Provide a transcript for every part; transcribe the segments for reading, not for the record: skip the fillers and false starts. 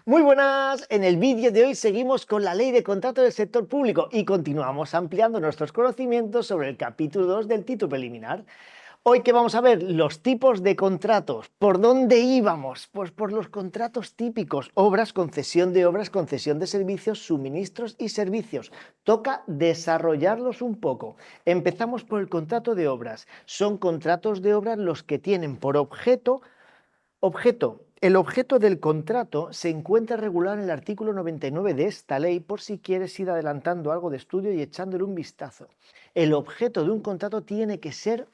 Muy buenas, en el vídeo de hoy seguimos con la ley de contrato del sector público y continuamos ampliando nuestros conocimientos sobre el capítulo 2 del título preliminar. Hoy que vamos a ver los tipos de contratos. ¿Por dónde íbamos? Pues por los contratos típicos, obras, concesión de servicios, suministros y servicios. Toca desarrollarlos un poco. Empezamos por el contrato de obras. Son contratos de obras los que tienen por objeto. El objeto del contrato se encuentra regulado en el artículo 99 de esta ley, por si quieres ir adelantando algo de estudio y echándole un vistazo. El objeto de un contrato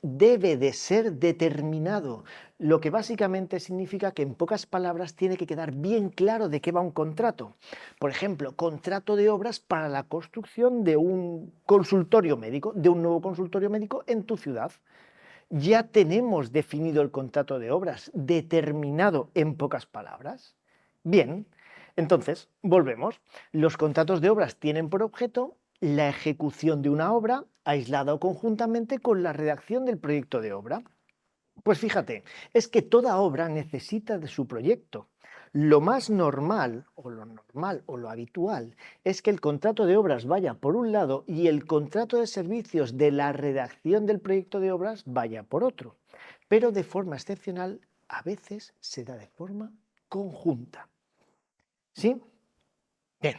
debe de ser determinado, lo que básicamente significa que en pocas palabras tiene que quedar bien claro de qué va un contrato. Por ejemplo, contrato de obras para la construcción de un consultorio médico, de un nuevo consultorio médico en tu ciudad. Ya tenemos definido el contrato de obras, determinado en pocas palabras. Bien, entonces, volvemos. Los contratos de obras tienen por objeto la ejecución de una obra aislada o conjuntamente con la redacción del proyecto de obra. Pues fíjate, es que toda obra necesita de su proyecto. Lo más normal o lo habitual es que el contrato de obras vaya por un lado y el contrato de servicios de la redacción del proyecto de obras vaya por otro. Pero de forma excepcional, a veces se da de forma conjunta. ¿Sí? Bien.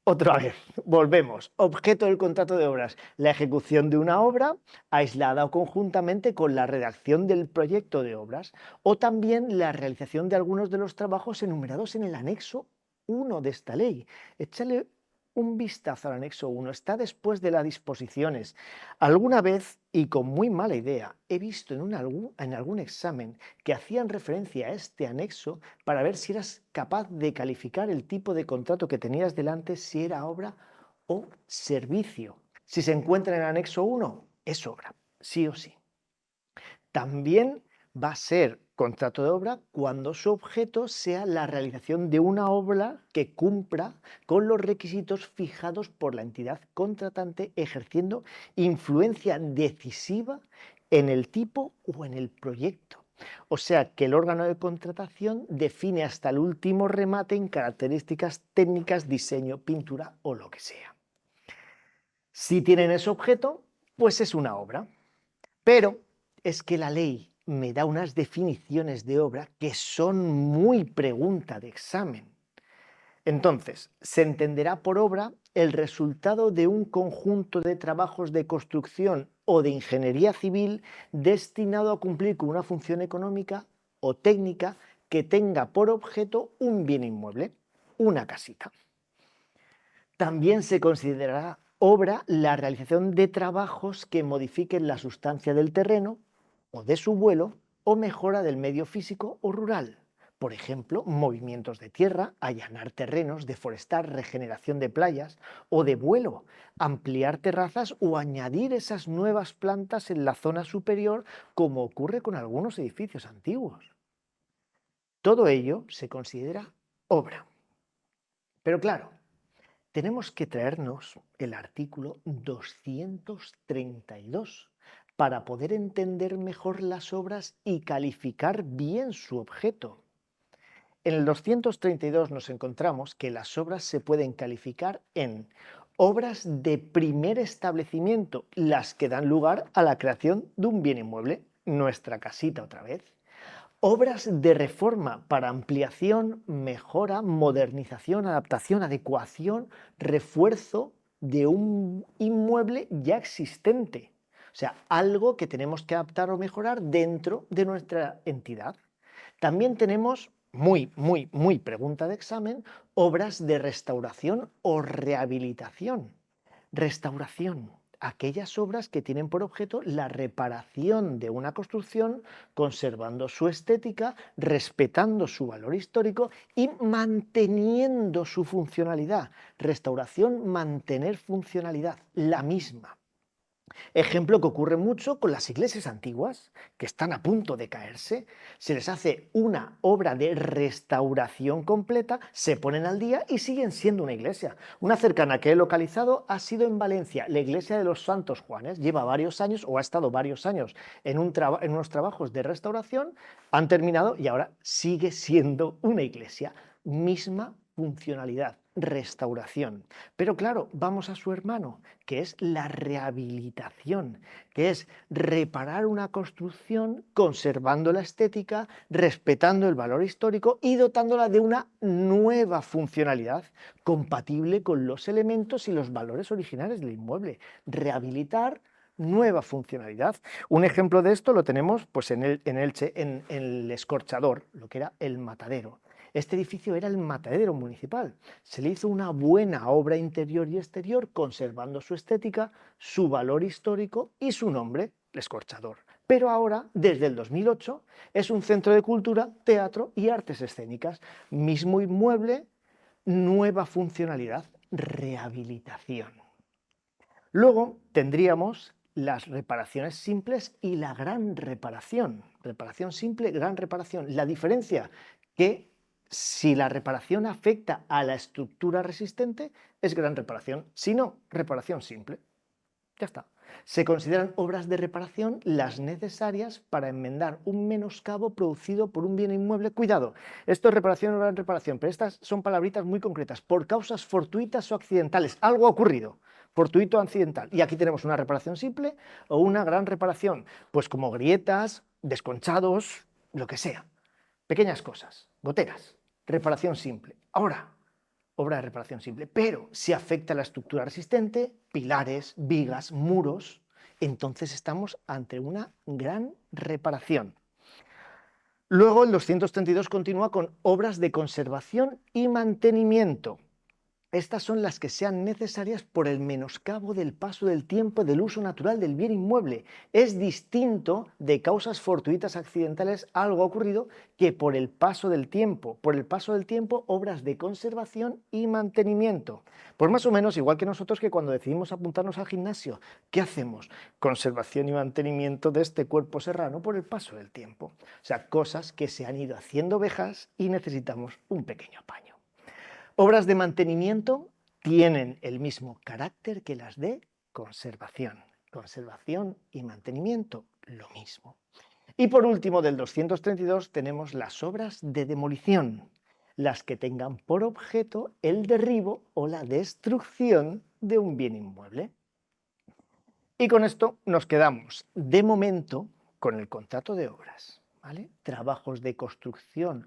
Otra vez, volvemos. Objeto del contrato de obras, la ejecución de una obra aislada o conjuntamente con la redacción del proyecto de obras o también la realización de algunos de los trabajos enumerados en el anexo 1 de esta ley. Échale un vistazo al anexo 1, está después de las disposiciones. Alguna vez, y con muy mala idea, he visto en algún examen que hacían referencia a este anexo para ver si eras capaz de calificar el tipo de contrato que tenías delante, si era obra o servicio. Si se encuentra en el anexo 1, es obra, sí o sí. También va a ser contrato de obra cuando su objeto sea la realización de una obra que cumpla con los requisitos fijados por la entidad contratante, ejerciendo influencia decisiva en el tipo o en el proyecto. O sea que el órgano de contratación define hasta el último remate en características técnicas, diseño, pintura o lo que sea. Si tienen ese objeto, pues es una obra. Pero es que la ley me da unas definiciones de obra que son muy pregunta de examen. Entonces, se entenderá por obra el resultado de un conjunto de trabajos de construcción o de ingeniería civil destinado a cumplir con una función económica o técnica que tenga por objeto un bien inmueble, una casita. También se considerará obra la realización de trabajos que modifiquen la sustancia del terreno o de su vuelo o mejora del medio físico o rural. Por ejemplo, movimientos de tierra, allanar terrenos, deforestar, regeneración de playas o de vuelo, ampliar terrazas o añadir esas nuevas plantas en la zona superior, como ocurre con algunos edificios antiguos. Todo ello se considera obra. Pero claro, tenemos que traernos el artículo 232 para poder entender mejor las obras y calificar bien su objeto. En el 232 nos encontramos que las obras se pueden calificar en obras de primer establecimiento, las que dan lugar a la creación de un bien inmueble, nuestra casita otra vez. Obras de reforma para ampliación, mejora, modernización, adaptación, adecuación, refuerzo de un inmueble ya existente. O sea, algo que tenemos que adaptar o mejorar dentro de nuestra entidad. También tenemos, muy pregunta de examen, obras de restauración o rehabilitación. Restauración, aquellas obras que tienen por objeto la reparación de una construcción, conservando su estética, respetando su valor histórico y manteniendo su funcionalidad. Restauración, mantener funcionalidad, la misma. Ejemplo que ocurre mucho con las iglesias antiguas, que están a punto de caerse. Se les hace una obra de restauración completa, se ponen al día y siguen siendo una iglesia. Una cercana que he localizado ha sido en Valencia, la iglesia de los Santos Juanes. Lleva varios años, o ha estado varios años, en unos trabajos de restauración, han terminado y ahora sigue siendo una iglesia. Misma funcionalidad, restauración. Pero claro, vamos a su hermano, que es la rehabilitación, que es reparar una construcción conservando la estética, respetando el valor histórico y dotándola de una nueva funcionalidad compatible con los elementos y los valores originales del inmueble. Rehabilitar nueva funcionalidad. Un ejemplo de esto lo tenemos pues, en Elche, en el Escorchador, lo que era el matadero. Este edificio era el matadero municipal. Se le hizo una buena obra interior y exterior, conservando su estética, su valor histórico y su nombre, el Escorchador. Pero ahora, desde el 2008, es un centro de cultura, teatro y artes escénicas. Mismo inmueble, nueva funcionalidad, rehabilitación. Luego tendríamos las reparaciones simples y la gran reparación. Reparación simple, gran reparación. La diferencia que si la reparación afecta a la estructura resistente es gran reparación, si no, reparación simple. Ya está. Se consideran obras de reparación las necesarias para enmendar un menoscabo producido por un bien inmueble. Cuidado, esto es reparación o gran reparación, pero estas son palabritas muy concretas. Por causas fortuitas o accidentales. Algo ha ocurrido, fortuito o accidental. Y aquí tenemos una reparación simple o una gran reparación, pues como grietas, desconchados, lo que sea. Pequeñas cosas, goteras. Reparación simple. Ahora, obra de reparación simple, pero si afecta a la estructura resistente, pilares, vigas, muros, entonces estamos ante una gran reparación. Luego el 232 continúa con obras de conservación y mantenimiento. Estas son las que sean necesarias por el menoscabo del paso del tiempo del uso natural del bien inmueble. Es distinto de causas fortuitas accidentales, algo ocurrido, que por el paso del tiempo. Por el paso del tiempo, obras de conservación y mantenimiento. Pues más o menos igual que nosotros que cuando decidimos apuntarnos al gimnasio, ¿qué hacemos? Conservación y mantenimiento de este cuerpo serrano por el paso del tiempo. O sea, cosas que se han ido haciendo viejas y necesitamos un pequeño apaño. Obras de mantenimiento tienen el mismo carácter que las de conservación. Conservación y mantenimiento, lo mismo. Y por último, del 232 tenemos las obras de demolición, las que tengan por objeto el derribo o la destrucción de un bien inmueble. Y con esto nos quedamos, de momento, con el contrato de obras, ¿vale? Trabajos de construcción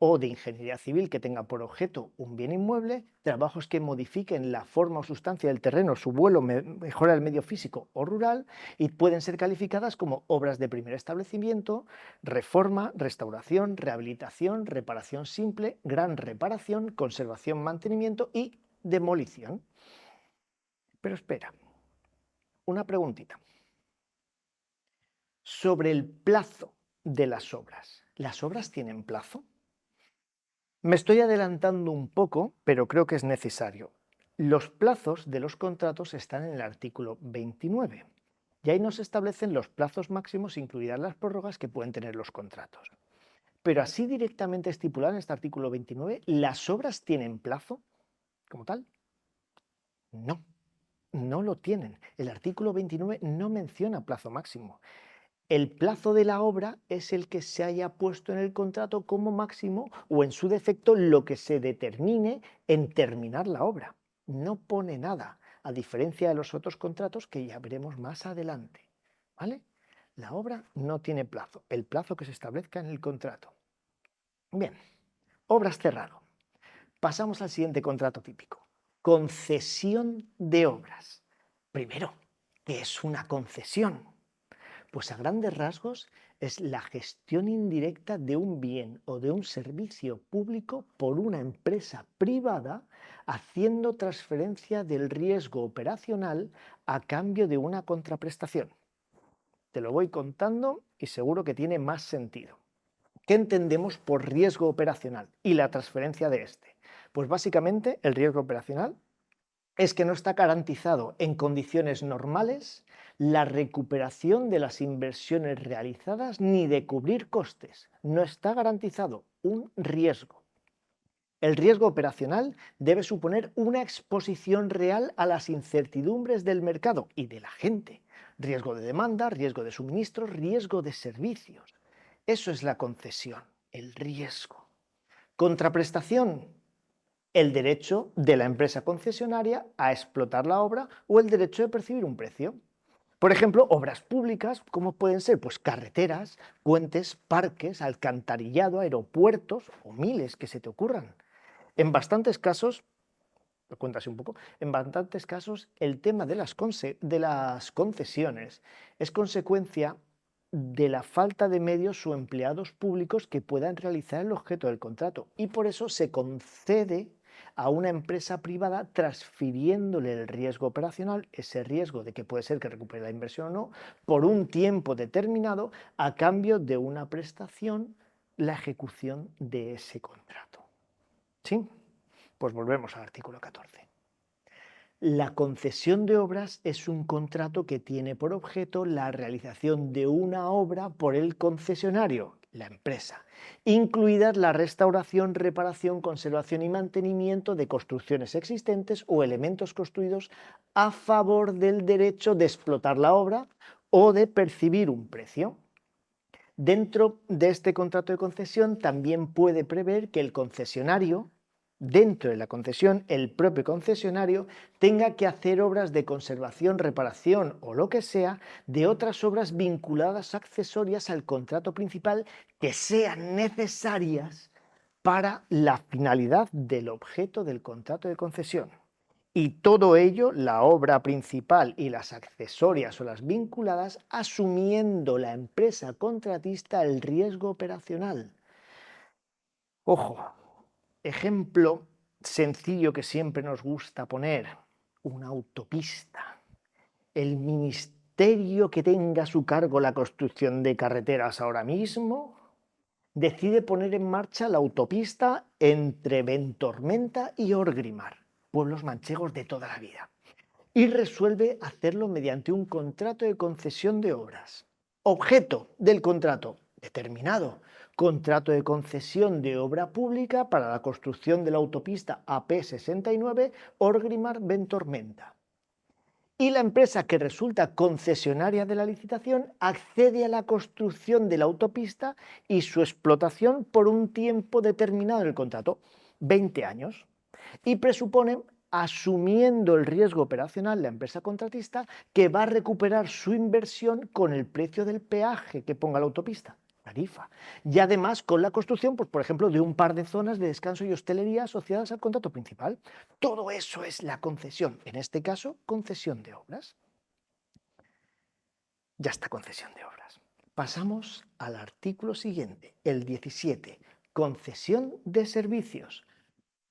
o de ingeniería civil que tengan por objeto un bien inmueble, trabajos que modifiquen la forma o sustancia del terreno, su vuelo, mejora el medio físico o rural, y pueden ser calificadas como obras de primer establecimiento, reforma, restauración, rehabilitación, reparación simple, gran reparación, conservación, mantenimiento y demolición. Pero espera, una preguntita. Sobre el plazo de las obras. ¿Las obras tienen plazo? Me estoy adelantando un poco, pero creo que es necesario. Los plazos de los contratos están en el artículo 29 y ahí nos establecen los plazos máximos, incluidas las prórrogas que pueden tener los contratos. Pero así directamente estipulado en este artículo 29, ¿las obras tienen plazo como tal? No, no lo tienen. El artículo 29 no menciona plazo máximo. El plazo de la obra es el que se haya puesto en el contrato como máximo o en su defecto lo que se determine en terminar la obra. No pone nada, a diferencia de los otros contratos que ya veremos más adelante. ¿Vale? La obra no tiene plazo, el plazo que se establezca en el contrato. Bien, obras cerrado. Pasamos al siguiente contrato típico. Concesión de obras. Primero, ¿qué es una concesión? Pues a grandes rasgos es la gestión indirecta de un bien o de un servicio público por una empresa privada haciendo transferencia del riesgo operacional a cambio de una contraprestación. Te lo voy contando y seguro que tiene más sentido. ¿Qué entendemos por riesgo operacional y la transferencia de este? Pues básicamente el riesgo operacional es que no está garantizado en condiciones normales la recuperación de las inversiones realizadas ni de cubrir costes. No está garantizado un riesgo. El riesgo operacional debe suponer una exposición real a las incertidumbres del mercado y de la gente. Riesgo de demanda, riesgo de suministros, riesgo de servicios. Eso es la concesión, el riesgo. Contraprestación. el derecho de la empresa concesionaria a explotar la obra o el derecho de percibir un precio. Por ejemplo, obras públicas, como pueden ser pues, carreteras, puentes, parques, alcantarillado, aeropuertos o miles que se te ocurran. En bastantes casos, cuéntase un poco, en bastantes casos el tema de las concesiones es consecuencia de la falta de medios o empleados públicos que puedan realizar el objeto del contrato y por eso se concede a una empresa privada transfiriéndole el riesgo operacional, ese riesgo de que puede ser que recupere la inversión o no, por un tiempo determinado a cambio de una prestación, la ejecución de ese contrato. ¿Sí? Pues volvemos al artículo 14. La concesión de obras es un contrato que tiene por objeto la realización de una obra por el concesionario, la empresa, incluidas la restauración, reparación, conservación y mantenimiento de construcciones existentes o elementos construidos a favor del derecho de explotar la obra o de percibir un precio. Dentro de este contrato de concesión también puede prever que el concesionario, dentro de la concesión, el propio concesionario tenga que hacer obras de conservación, reparación o lo que sea de otras obras vinculadas accesorias al contrato principal que sean necesarias para la finalidad del objeto del contrato de concesión. Y todo ello, la obra principal y las accesorias o las vinculadas, asumiendo la empresa contratista el riesgo operacional. Ojo, ejemplo sencillo que siempre nos gusta poner, una autopista. El ministerio que tenga a su cargo la construcción de carreteras ahora mismo decide poner en marcha la autopista entre Ventormenta y Orgrimmar, pueblos manchegos de toda la vida, y resuelve hacerlo mediante un contrato de concesión de obras. Objeto del contrato determinado: contrato de concesión de obra pública para la construcción de la autopista AP69 Orgrimmar-Ventormenta. Y la empresa que resulta concesionaria de la licitación accede a la construcción de la autopista y su explotación por un tiempo determinado en el contrato, 20 años, y presupone, asumiendo el riesgo operacional, la empresa contratista, que va a recuperar su inversión con el precio del peaje que ponga la autopista, tarifa, y además con la construcción, pues, por ejemplo, de un par de zonas de descanso y hostelería asociadas al contrato principal. Todo eso es la concesión, en este caso, concesión de obras. Ya está, concesión de obras. Pasamos al artículo siguiente, el 17, concesión de servicios.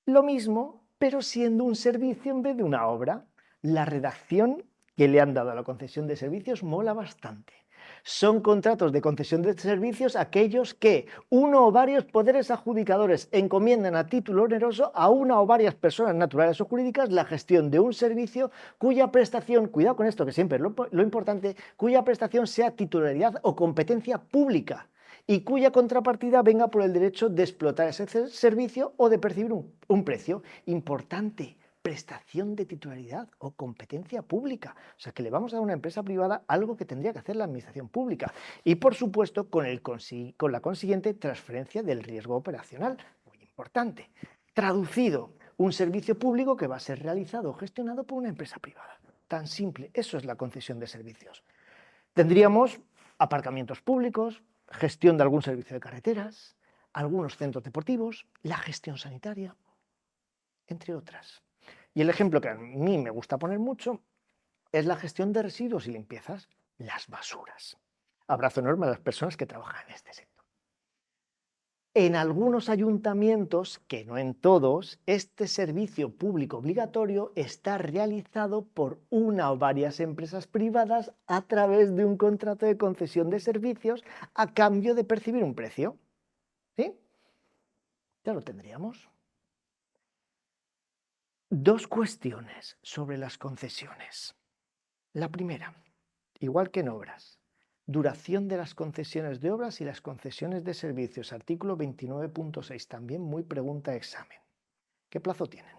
Lo mismo, pero siendo un servicio en vez de una obra. La redacción que le han dado a la concesión de servicios mola bastante. Son contratos de concesión de servicios aquellos que uno o varios poderes adjudicadores encomiendan a título oneroso a una o varias personas naturales o jurídicas la gestión de un servicio cuya prestación, cuidado con esto que siempre es lo importante, cuya prestación sea titularidad o competencia pública y cuya contrapartida venga por el derecho de explotar ese servicio o de percibir un precio. Importante, prestación de titularidad o competencia pública. O sea, que le vamos a dar a una empresa privada algo que tendría que hacer la administración pública. Y, por supuesto, con la consiguiente transferencia del riesgo operacional. Muy importante. Traducido, un servicio público que va a ser realizado o gestionado por una empresa privada. Tan simple, eso es la concesión de servicios. Tendríamos aparcamientos públicos, gestión de algún servicio de carreteras, algunos centros deportivos, la gestión sanitaria, entre otras. Y el ejemplo que a mí me gusta poner mucho es la gestión de residuos y limpiezas, las basuras. Abrazo enorme a las personas que trabajan en este sector. En algunos ayuntamientos, que no en todos, este servicio público obligatorio está realizado por una o varias empresas privadas a través de un contrato de concesión de servicios a cambio de percibir un precio. ¿Sí? Ya lo tendríamos. Dos cuestiones sobre las concesiones. La primera, igual que en obras, duración de las concesiones de obras y las concesiones de servicios, artículo 29.6, también muy pregunta de examen. ¿Qué plazo tienen?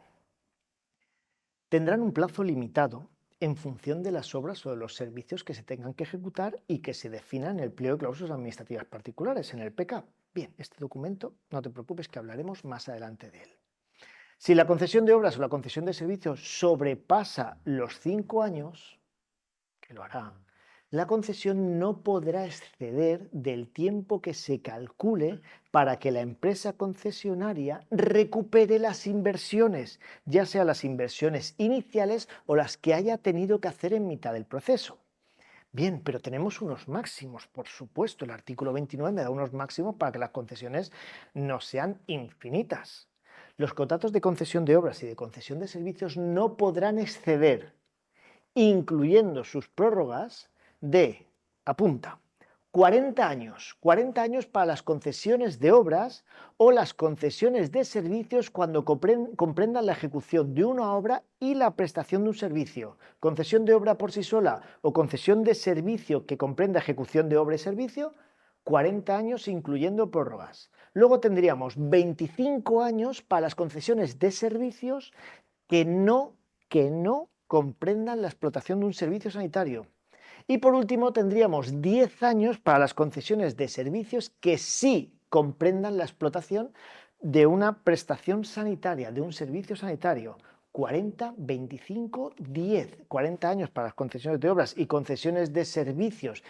Tendrán un plazo limitado en función de las obras o de los servicios que se tengan que ejecutar y que se definan en el pliego de cláusulas administrativas particulares, en el PK. Bien, este documento, no te preocupes que hablaremos más adelante de él. Si la concesión de obras o la concesión de servicios sobrepasa los 5 años, que lo hará, la concesión no podrá exceder del tiempo que se calcule para que la empresa concesionaria recupere las inversiones, ya sea las inversiones iniciales o las que haya tenido que hacer en mitad del proceso. Bien, pero tenemos unos máximos, por supuesto. El artículo 29 me da unos máximos para que las concesiones no sean infinitas. Los contratos de concesión de obras y de concesión de servicios no podrán exceder, incluyendo sus prórrogas, de, apunta, 40 años para las concesiones de obras o las concesiones de servicios cuando comprendan la ejecución de una obra y la prestación de un servicio. Concesión de obra por sí sola o concesión de servicio que comprenda ejecución de obra y servicio, 40 años incluyendo prórrogas. Luego tendríamos 25 años para las concesiones de servicios que no comprendan la explotación de un servicio sanitario. Y por último tendríamos 10 años para las concesiones de servicios que sí comprendan la explotación de una prestación sanitaria, de un servicio sanitario. 40, 25, 10. 40 años para las concesiones de obras y concesiones de servicios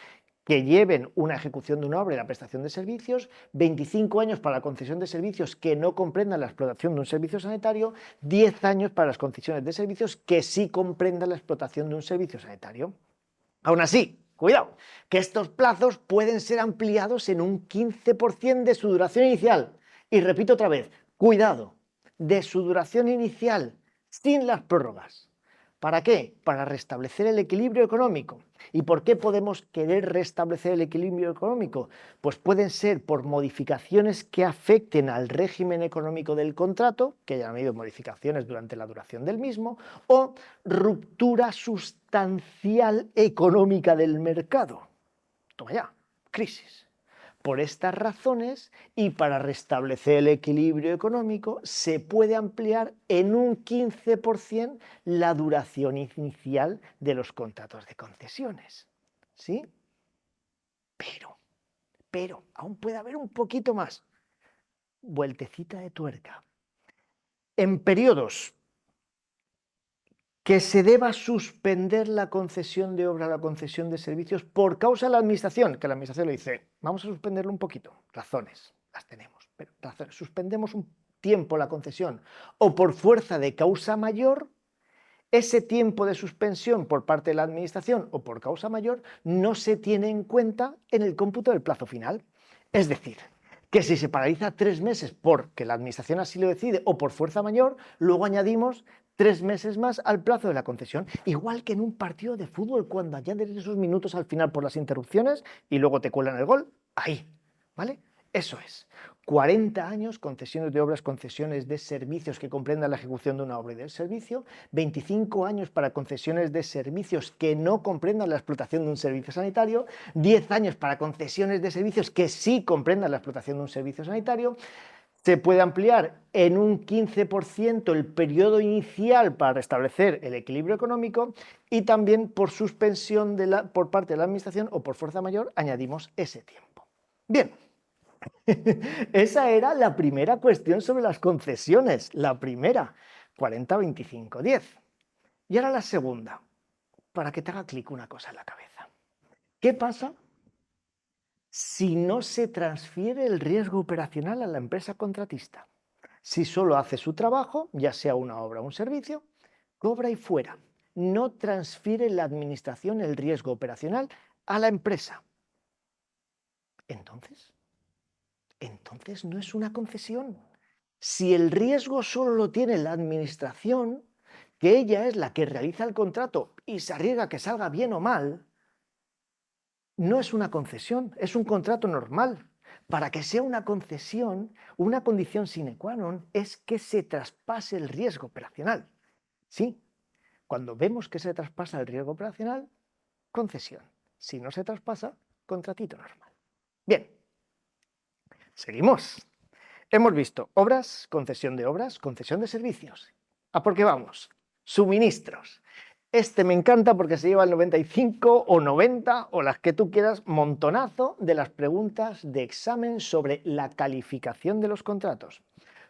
que lleven una ejecución de una obra y la prestación de servicios, 25 años para la concesión de servicios que no comprendan la explotación de un servicio sanitario, 10 años para las concesiones de servicios que sí comprendan la explotación de un servicio sanitario. Aún así, cuidado, que estos plazos pueden ser ampliados en un 15% de su duración inicial. Y repito otra vez, cuidado, de su duración inicial, sin las prórrogas. ¿Para qué? Para restablecer el equilibrio económico. ¿Y por qué podemos querer restablecer el equilibrio económico? Pues pueden ser por modificaciones que afecten al régimen económico del contrato, que hayan habido modificaciones durante la duración del mismo, o ruptura sustancial económica del mercado. Toma ya, crisis. Por estas razones y para restablecer el equilibrio económico se puede ampliar en un 15% la duración inicial de los contratos de concesiones. ¿Sí? Pero, aún puede haber un poquito más. Vueltecita de tuerca. En periodos que se deba suspender la concesión de obra, la concesión de servicios por causa de la administración, que la administración le dice, vamos a suspenderlo un poquito, razones, las tenemos, pero razones, suspendemos un tiempo la concesión, o por fuerza de causa mayor, ese tiempo de suspensión por parte de la administración o por causa mayor no se tiene en cuenta en el cómputo del plazo final. Es decir, que si se paraliza 3 meses porque la administración así lo decide o por fuerza mayor, luego añadimos 3 meses más al plazo de la concesión. Igual que en un partido de fútbol, cuando añades esos minutos al final por las interrupciones y luego te cuelan el gol, ahí, ¿vale? Eso es. 40 años, concesiones de obras, concesiones de servicios que comprendan la ejecución de una obra y del servicio, 25 años para concesiones de servicios que no comprendan la explotación de un servicio sanitario, 10 años para concesiones de servicios que sí comprendan la explotación de un servicio sanitario. Se puede ampliar en un 15% el periodo inicial para restablecer el equilibrio económico y también por suspensión por parte de la administración o por fuerza mayor añadimos ese tiempo. Bien. Esa era la primera cuestión sobre las concesiones, la primera, 40, 25, 10. Y ahora la segunda, para que te haga clic una cosa en la cabeza. ¿Qué pasa si no se transfiere el riesgo operacional a la empresa contratista? Si solo hace su trabajo, ya sea una obra o un servicio, cobra y fuera. No transfiere la administración el riesgo operacional a la empresa. Entonces no es una concesión. Si el riesgo solo lo tiene la administración, que ella es la que realiza el contrato y se arriesga que salga bien o mal, no es una concesión, es un contrato normal. Para que sea una concesión, una condición sine qua non es que se traspase el riesgo operacional. Sí, cuando vemos que se traspasa el riesgo operacional, concesión. Si no se traspasa, contratito normal. Bien, seguimos. Hemos visto obras, concesión de servicios. ¿A por qué vamos? Suministros. Este me encanta porque se lleva el 95 o 90 o las que tú quieras, montonazo de las preguntas de examen sobre la calificación de los contratos.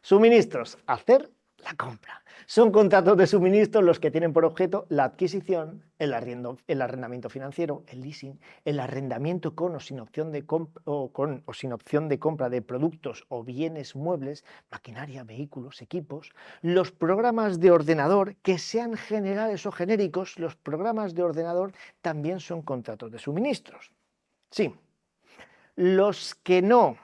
Suministros, hacer la compra. Son contratos de suministro los que tienen por objeto la adquisición, el arrendamiento financiero, el leasing, el arrendamiento con o sin opción de compra de productos o bienes muebles, maquinaria, vehículos, equipos, los programas de ordenador, que sean generales o genéricos. Los programas de ordenador también son contratos de suministros. Sí, los que no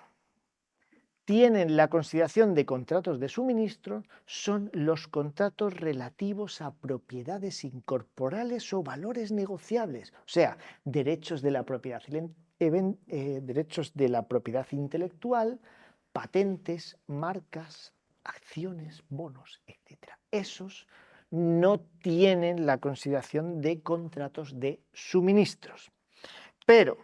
tienen la consideración de contratos de suministro son los contratos relativos a propiedades incorporales o valores negociables, o sea, derechos de la propiedad, derechos de la propiedad intelectual, patentes, marcas, acciones, bonos, etc. Esos no tienen la consideración de contratos de suministros. Pero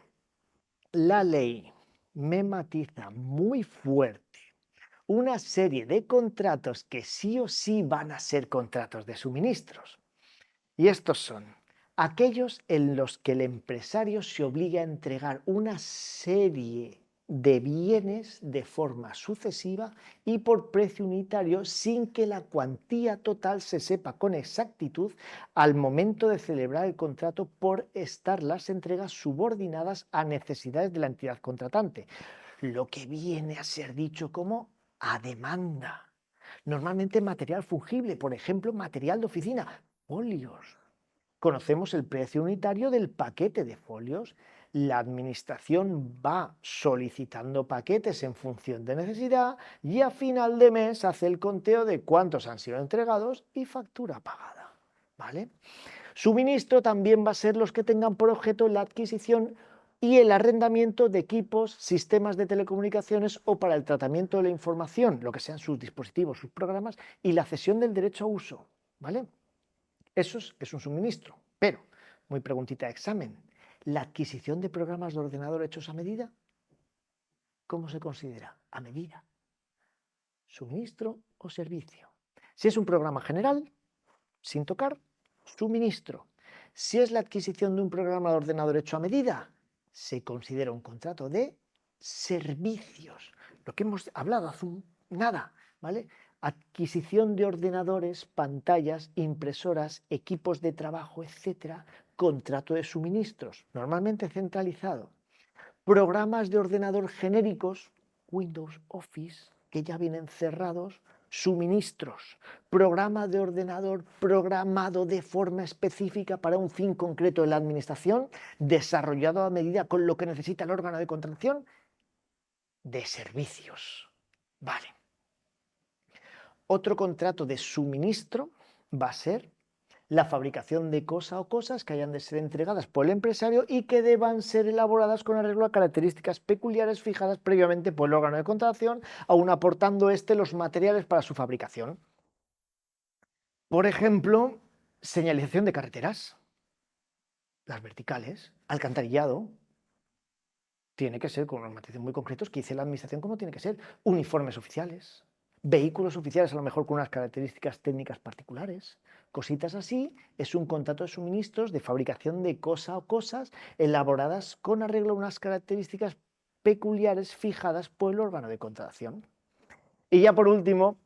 la ley me matiza muy fuerte una serie de contratos que sí o sí van a ser contratos de suministros. Y estos son aquellos en los que el empresario se obliga a entregar una serie de bienes de forma sucesiva y por precio unitario sin que la cuantía total se sepa con exactitud al momento de celebrar el contrato, por estar las entregas subordinadas a necesidades de la entidad contratante, lo que viene a ser dicho como a demanda. Normalmente material fungible, por ejemplo, material de oficina, folios. Conocemos el precio unitario del paquete de folios. La administración va solicitando paquetes en función de necesidad y a final de mes hace el conteo de cuántos han sido entregados y factura pagada. ¿Vale? Suministro también va a ser los que tengan por objeto la adquisición y el arrendamiento de equipos, sistemas de telecomunicaciones o para el tratamiento de la información, lo que sean sus dispositivos, sus programas, y la cesión del derecho a uso. ¿Vale? Eso es un suministro. Pero, muy preguntita de examen, ¿la adquisición de programas de ordenador hechos a medida? ¿Cómo se considera? ¿A medida? ¿Suministro o servicio? Si es un programa general, sin tocar, suministro. Si es la adquisición de un programa de ordenador hecho a medida, se considera un contrato de servicios. Lo que hemos hablado hace nada, ¿vale? Adquisición de ordenadores, pantallas, impresoras, equipos de trabajo, etcétera, contrato de suministros, normalmente centralizado. Programas de ordenador genéricos, Windows, Office, que ya vienen cerrados, suministros. Programa de ordenador programado de forma específica para un fin concreto de la administración, desarrollado a medida con lo que necesita el órgano de contratación, de servicios. Vale. Otro contrato de suministro va a ser la fabricación de cosa o cosas que hayan de ser entregadas por el empresario y que deban ser elaboradas con arreglo a características peculiares fijadas previamente por el órgano de contratación, aun aportando los materiales para su fabricación. Por ejemplo, señalización de carreteras, las verticales, alcantarillado, tiene que ser con unos matices muy concretos que dice la administración cómo tiene que ser, uniformes oficiales, vehículos oficiales a lo mejor con unas características técnicas particulares, cositas así. Es un contrato de suministros de fabricación de cosa o cosas elaboradas con arreglo a unas características peculiares fijadas por el órgano de contratación. Y ya por último,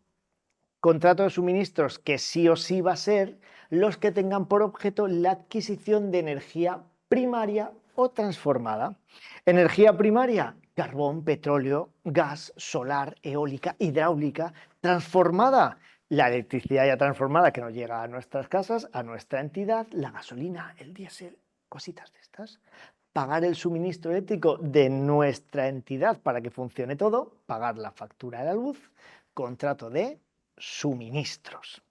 contrato de suministros que sí o sí va a ser los que tengan por objeto la adquisición de energía primaria o transformada. Energía primaria, carbón, petróleo, gas, solar, eólica, hidráulica. Transformada, la electricidad ya transformada que nos llega a nuestras casas, a nuestra entidad, la gasolina, el diésel, cositas de estas. Pagar el suministro eléctrico de nuestra entidad para que funcione todo, pagar la factura de la luz, contrato de suministros.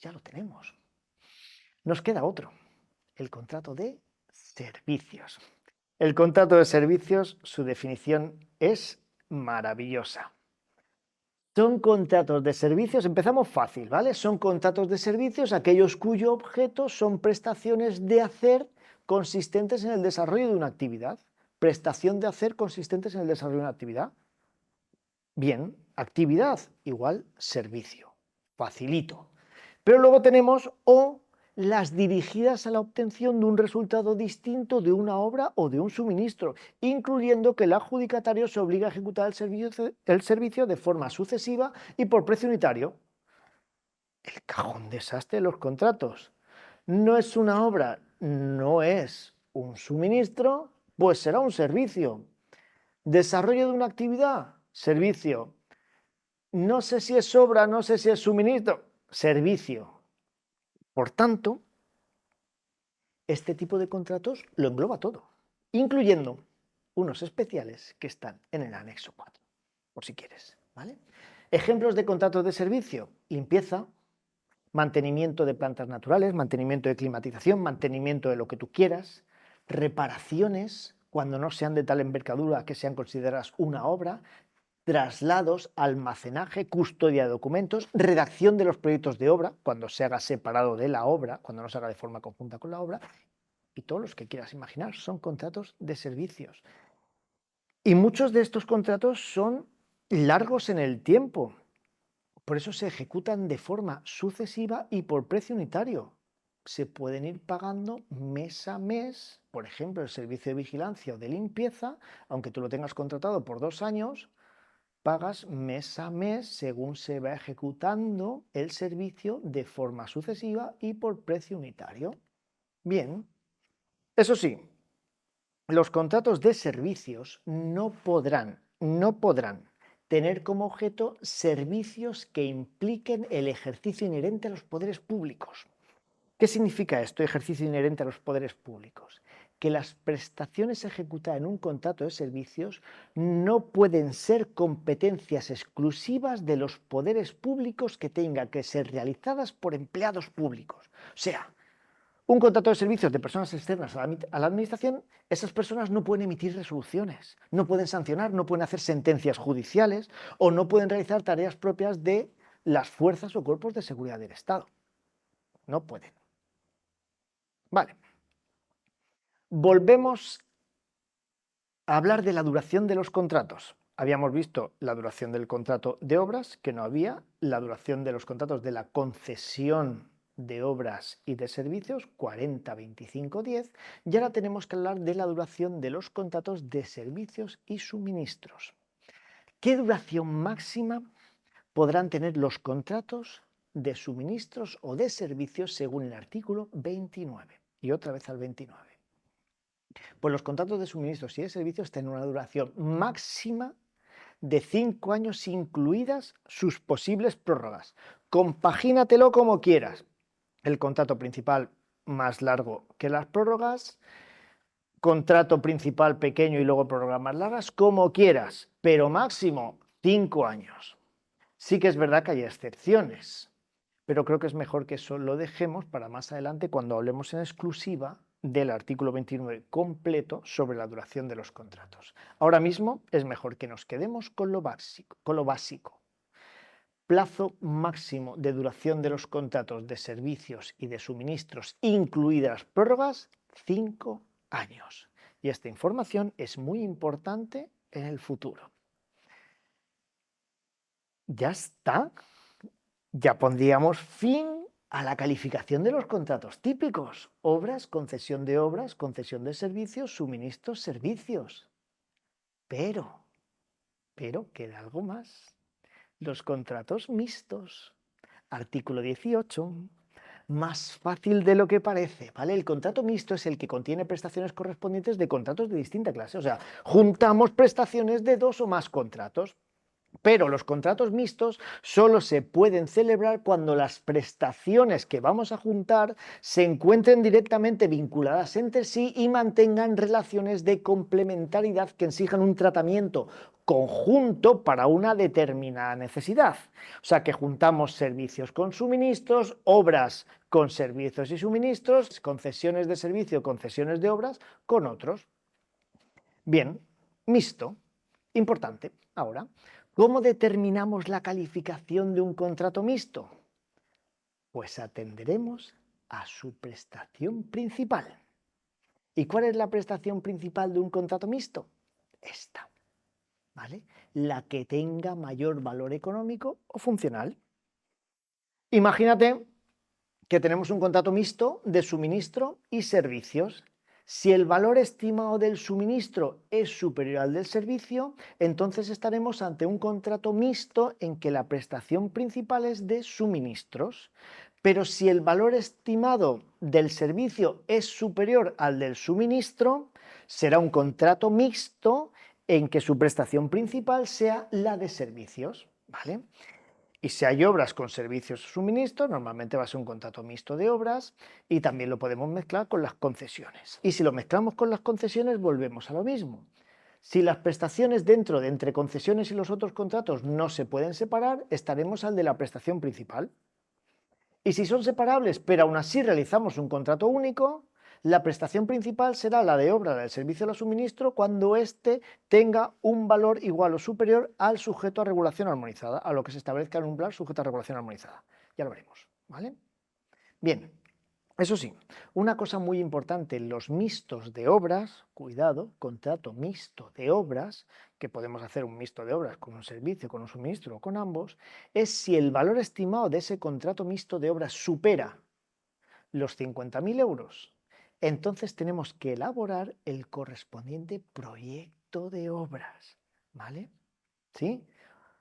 Ya lo tenemos. Nos queda otro, el contrato de servicios. El contrato de servicios, su definición es maravillosa. Son contratos de servicios, empezamos fácil, ¿vale? Son contratos de servicios aquellos cuyo objeto son prestaciones de hacer consistentes en el desarrollo de una actividad. Prestación de hacer consistentes en el desarrollo de una actividad. Bien, actividad igual servicio. Facilito. Pero luego tenemos o las dirigidas a la obtención de un resultado distinto de una obra o de un suministro, incluyendo que el adjudicatario se obliga a ejecutar el servicio de forma sucesiva y por precio unitario. el cajón desastre de los contratos. No es una obra, no es un suministro, pues será un servicio. Desarrollo de una actividad, servicio. No sé si es obra, no sé si es suministro, servicio. Por tanto, este tipo de contratos lo engloba todo, incluyendo unos especiales que están en el anexo 4, por si quieres, ¿vale? Ejemplos de contratos de servicio: limpieza, mantenimiento de plantas naturales, mantenimiento de climatización, mantenimiento de lo que tú quieras, reparaciones cuando no sean de tal envergadura que sean consideradas una obra, traslados, almacenaje, custodia de documentos, redacción de los proyectos de obra cuando se haga separado de la obra, cuando no se haga de forma conjunta con la obra, y todos los que quieras imaginar son contratos de servicios. Y muchos de estos contratos son largos en el tiempo. Por eso se ejecutan de forma sucesiva y por precio unitario. Se pueden ir pagando mes a mes, por ejemplo, el servicio de vigilancia o de limpieza, aunque tú lo tengas contratado por 2 años, pagas mes a mes según se va ejecutando el servicio de forma sucesiva y por precio unitario. Bien, eso sí, los contratos de servicios no podrán tener como objeto servicios que impliquen el ejercicio inherente a los poderes públicos. ¿Qué significa esto, ejercicio inherente a los poderes públicos? Que las prestaciones ejecutadas en un contrato de servicios no pueden ser competencias exclusivas de los poderes públicos que tengan que ser realizadas por empleados públicos. O sea, un contrato de servicios de personas externas a la administración, esas personas no pueden emitir resoluciones, no pueden sancionar, no pueden hacer sentencias judiciales o no pueden realizar tareas propias de las fuerzas o cuerpos de seguridad del Estado. No pueden. Vale. Volvemos a hablar de la duración de los contratos. Habíamos visto la duración del contrato de obras, que no había, la duración de los contratos de la concesión de obras y de servicios, 40, 25, 10, y ahora tenemos que hablar de la duración de los contratos de servicios y suministros. ¿Qué duración máxima podrán tener los contratos de suministros o de servicios según el artículo 29? Y otra vez al 29. Pues los contratos de suministros y de servicios tienen una duración máxima de 5 años, incluidas sus posibles prórrogas. Compagínatelo como quieras. El contrato principal más largo que las prórrogas, contrato principal pequeño y luego prórrogas más largas, como quieras, pero máximo 5 años. Sí que es verdad que hay excepciones, pero creo que es mejor que eso lo dejemos para más adelante cuando hablemos en exclusiva del artículo 29 completo sobre la duración de los contratos. Ahora mismo es mejor que nos quedemos con lo básico. Plazo máximo de duración de los contratos de servicios y de suministros, incluidas prórrogas, 5 años. Y esta información es muy importante en el futuro. Ya está. Ya pondríamos fin a la calificación de los contratos típicos: obras, concesión de servicios, suministros, servicios. Pero queda algo más. Los contratos mixtos. Artículo 18. Más fácil de lo que parece, ¿vale? El contrato mixto es el que contiene prestaciones correspondientes de contratos de distinta clase. O sea, juntamos prestaciones de 2 o más contratos. Pero los contratos mixtos solo se pueden celebrar cuando las prestaciones que vamos a juntar se encuentren directamente vinculadas entre sí y mantengan relaciones de complementariedad que exijan un tratamiento conjunto para una determinada necesidad. O sea, que juntamos servicios con suministros, obras con servicios y suministros, concesiones de servicio, concesiones de obras con otros. Bien, mixto. Importante. Ahora, ¿cómo determinamos la calificación de un contrato mixto? Pues atenderemos a su prestación principal. ¿Y cuál es la prestación principal de un contrato mixto? Esta, ¿vale? La que tenga mayor valor económico o funcional. Imagínate que tenemos un contrato mixto de suministro y servicios. Si el valor estimado del suministro es superior al del servicio, entonces estaremos ante un contrato mixto en que la prestación principal es de suministros. Pero si el valor estimado del servicio es superior al del suministro, será un contrato mixto en que su prestación principal sea la de servicios, ¿vale? Y si hay obras con servicios o suministros, normalmente va a ser un contrato mixto de obras y también lo podemos mezclar con las concesiones. Y si lo mezclamos con las concesiones, volvemos a lo mismo. Si las prestaciones dentro de entre concesiones y los otros contratos no se pueden separar, estaremos al de la prestación principal. Y si son separables, pero aún así realizamos un contrato único, la prestación principal será la de obra del servicio de suministro cuando éste tenga un valor igual o superior al sujeto a regulación armonizada, a lo que se establezca en un plan sujeto a regulación armonizada. Ya lo veremos, ¿vale? Bien, eso sí, una cosa muy importante en los mixtos de obras, cuidado, contrato mixto de obras, que podemos hacer un mixto de obras con un servicio, con un suministro o con ambos, es si el valor estimado de ese contrato mixto de obras supera los 50.000 euros, entonces tenemos que elaborar el correspondiente proyecto de obras, ¿vale? ¿Sí?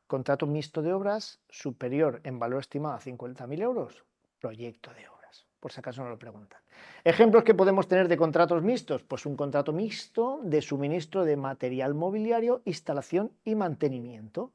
Contrato mixto de obras superior en valor estimado a 50.000 euros, proyecto de obras, por si acaso no lo preguntan. ¿Ejemplos que podemos tener de contratos mixtos? Pues un contrato mixto de suministro de material mobiliario, instalación y mantenimiento.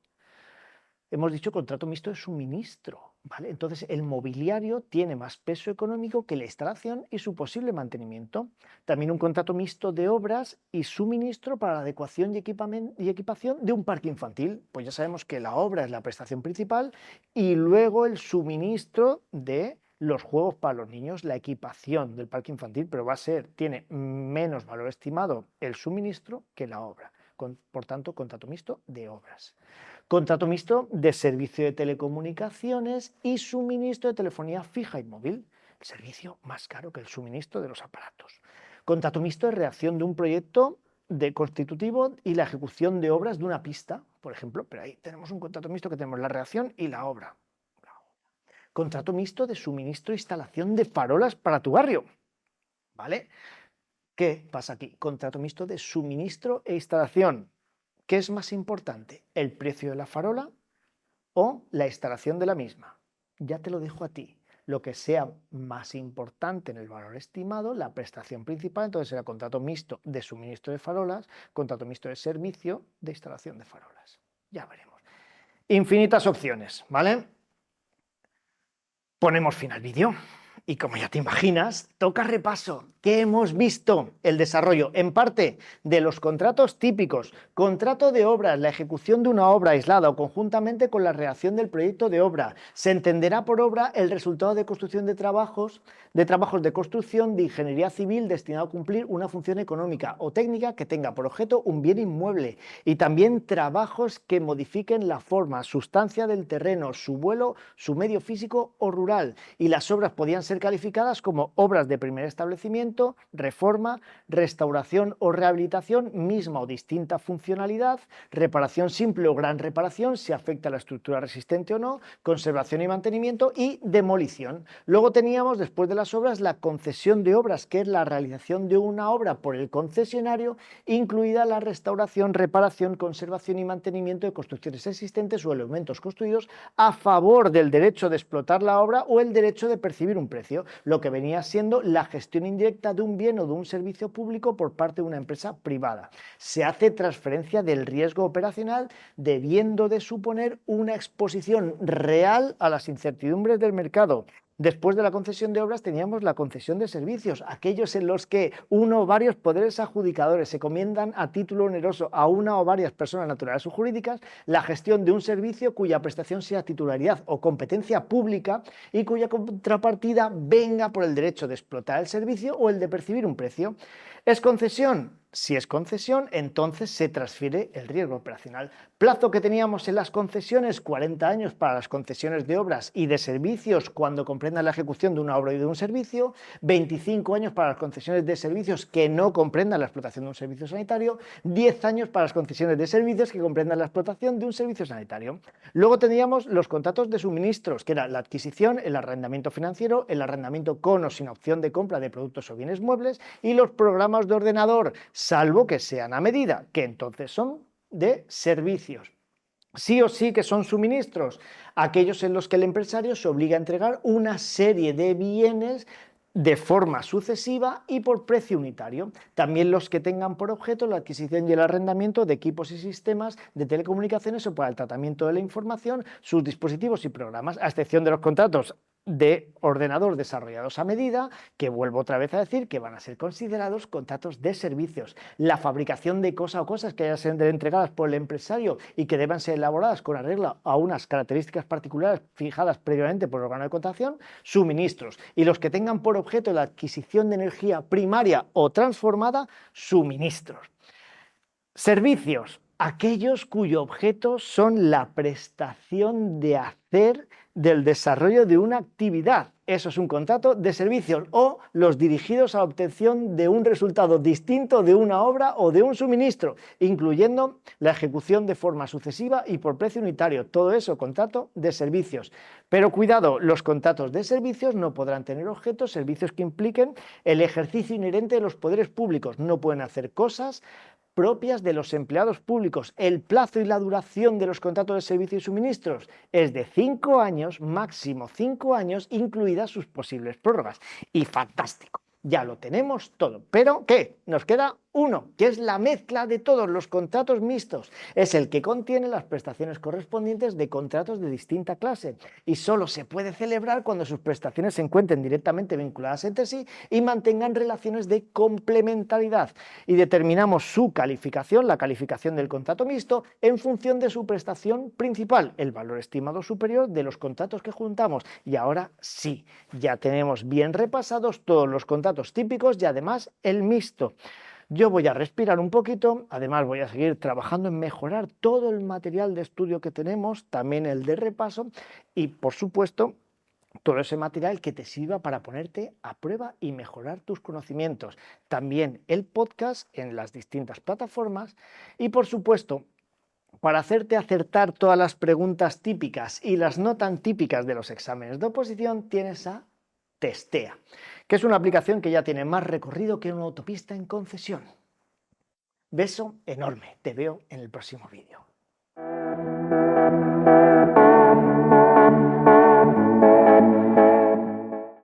Hemos dicho contrato mixto de suministro, ¿vale? Entonces el mobiliario tiene más peso económico que la instalación y su posible mantenimiento. También un contrato mixto de obras y suministro para la adecuación y equipación de un parque infantil. Pues ya sabemos que la obra es la prestación principal y luego el suministro de los juegos para los niños, la equipación del parque infantil, pero tiene menos valor estimado el suministro que la obra. Por tanto, contrato mixto de obras. Contrato mixto de servicio de telecomunicaciones y suministro de telefonía fija y móvil, el servicio más caro que el suministro de los aparatos. Contrato mixto de redacción de un proyecto constitutivo y la ejecución de obras de una pista, por ejemplo, pero ahí tenemos un contrato mixto que tenemos la redacción y la obra. Contrato mixto de suministro e instalación de farolas para tu barrio, ¿vale? ¿Qué pasa aquí? Contrato mixto de suministro e instalación. ¿Qué es más importante? ¿El precio de la farola o la instalación de la misma? Ya te lo dejo a ti. Lo que sea más importante en el valor estimado, la prestación principal, entonces será contrato mixto de suministro de farolas, contrato mixto de servicio de instalación de farolas. Ya veremos. Infinitas opciones, ¿vale? Ponemos fin al vídeo. Y como ya te imaginas, toca repaso. ¿Qué hemos visto? El desarrollo, en parte, de los contratos típicos, contrato de obras, la ejecución de una obra aislada o conjuntamente con la redacción del proyecto de obra. Se entenderá por obra el resultado de construcción de trabajos de construcción de ingeniería civil destinado a cumplir una función económica o técnica que tenga por objeto un bien inmueble y también trabajos que modifiquen la forma, sustancia del terreno, su vuelo, su medio físico o rural. Y las obras podían ser calificadas como obras de primer establecimiento, reforma, restauración o rehabilitación, misma o distinta funcionalidad, reparación simple o gran reparación, si afecta a la estructura resistente o no, conservación y mantenimiento y demolición. Luego teníamos, después de las obras, la concesión de obras, que es la realización de una obra por el concesionario, incluida la restauración, reparación, conservación y mantenimiento de construcciones existentes o elementos construidos a favor del derecho de explotar la obra o el derecho de percibir un precio, lo que venía siendo la gestión indirecta de un bien o de un servicio público por parte de una empresa privada. Se hace transferencia del riesgo operacional debiendo de suponer una exposición real a las incertidumbres del mercado. Después de la concesión de obras teníamos la concesión de servicios, aquellos en los que uno o varios poderes adjudicadores se encomiendan a título oneroso a una o varias personas naturales o jurídicas la gestión de un servicio cuya prestación sea titularidad o competencia pública y cuya contrapartida venga por el derecho de explotar el servicio o el de percibir un precio. ¿Es concesión? Si es concesión, entonces se transfiere el riesgo operacional. Plazo que teníamos en las concesiones, 40 años para las concesiones de obras y de servicios cuando comprendan la ejecución de una obra y de un servicio, 25 años para las concesiones de servicios que no comprendan la explotación de un servicio sanitario, 10 años para las concesiones de servicios que comprendan la explotación de un servicio sanitario. Luego teníamos los contratos de suministros, que era la adquisición, el arrendamiento financiero, el arrendamiento con o sin opción de compra de productos o bienes muebles y los programas de ordenador, salvo que sean a medida, que entonces son de servicios. Sí o sí que son suministros, aquellos en los que el empresario se obliga a entregar una serie de bienes de forma sucesiva y por precio unitario. También los que tengan por objeto la adquisición y el arrendamiento de equipos y sistemas de telecomunicaciones o para el tratamiento de la información, sus dispositivos y programas, a excepción de los contratos de ordenador desarrollados a medida, que vuelvo otra vez a decir que van a ser considerados contratos de servicios. La fabricación de cosas o cosas que hayan sido entregadas por el empresario y que deban ser elaboradas con arreglo a unas características particulares fijadas previamente por el órgano de contratación, suministros. Y los que tengan por objeto la adquisición de energía primaria o transformada, suministros. Servicios, aquellos cuyo objeto son la prestación de hacer del desarrollo de una actividad. Eso es un contrato de servicios, o los dirigidos a la obtención de un resultado distinto de una obra o de un suministro, incluyendo la ejecución de forma sucesiva y por precio unitario. Todo eso, contrato de servicios. Pero cuidado, los contratos de servicios no podrán tener objeto servicios que impliquen el ejercicio inherente de los poderes públicos. No pueden hacer cosas propias de los empleados públicos. El plazo y la duración de los contratos de servicio y suministros es de 5 años, máximo 5 años, incluidas sus posibles prórrogas. Y fantástico, ya lo tenemos todo. ¿Pero qué? Nos queda uno, que es la mezcla de todos los contratos mixtos. Es el que contiene las prestaciones correspondientes de contratos de distinta clase y solo se puede celebrar cuando sus prestaciones se encuentren directamente vinculadas entre sí y mantengan relaciones de complementariedad. Y determinamos su calificación, la calificación del contrato mixto, en función de su prestación principal, el valor estimado superior de los contratos que juntamos. Y ahora sí, ya tenemos bien repasados todos los contratos típicos y además el mixto. Yo voy a respirar un poquito, además voy a seguir trabajando en mejorar todo el material de estudio que tenemos, también el de repaso y, por supuesto, todo ese material que te sirva para ponerte a prueba y mejorar tus conocimientos. También el podcast en las distintas plataformas y, por supuesto, para hacerte acertar todas las preguntas típicas y las no tan típicas de los exámenes de oposición, tienes a Testea, que es una aplicación que ya tiene más recorrido que una autopista en concesión. Beso enorme, te veo en el próximo vídeo.